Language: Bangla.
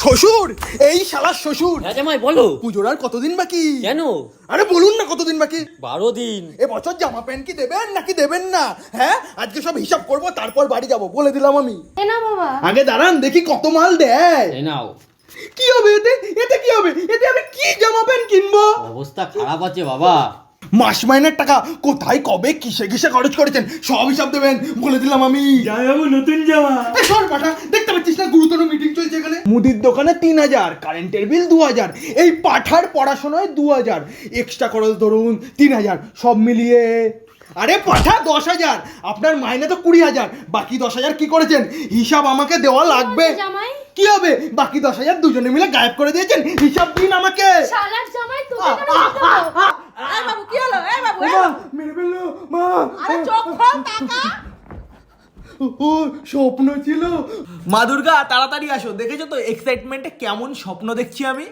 শ্বশুর, এই শালার শ্বশুর। হ্যাঁ জামাই বলো। পুজোর আর কতদিন বাকি? কেন? আরে বলুন না কতদিন বাকি? 12 দিন। এবছর জামা প্যান্ট কি দেবেন নাকি দেবেন না? হ্যাঁ, আজকে সব হিসাব করব, তারপর বাড়ি যাব, বলে দিলাম আমি। না বাবা, আগে দাঁড়ান দেখি কত মাল দেয়। এই নাও। কি হবে এতে? এতে কি হবে? এতে আমি কি জামা প্যান্ট কিনবো? অবস্থা খারাপ আছে বাবা। মাস মাইনের টাকা কোথায় কবে কিসে কিসে খরচ করেছেন সব হিসাব দেবেন, বলে দিলাম আমি। জামাইবাবু নতুন জামা। এই সর পাঠা, দেখতে পাচ্ছিস না গুরুতর মিটিং চলছে এখানে? মুদির দোকানে 3000, কারেন্টের বিল 2000, এই পাঠার পড়াশোনায় 2000, এক্সট্রা খরচ ধরুন 3000, সব মিলিয়ে আরে পাঠা 10,000। আপনার মাইনে তো 20,000, বাকি 10,000 কি করেছেন হিসাব আমাকে দেওয়া লাগবে। জামাই কি হবে? বাকি 10,000 দুজনে মিলে গায়েব করে দিয়েছেন, হিসাব দিন আমাকে। শালার জামাই তুমি কেন বলছো? এই বাবু কি হলো? এই বাবু মা মেরে ফেললো মা। আরে চোখ খোল টাকা। ও স্বপ্ন ছিল। মা দুর্গা তাড়াতাড়ি আসো, দেখেছো তো এক্সাইটমেন্টে কেমন স্বপ্ন দেখছি আমি।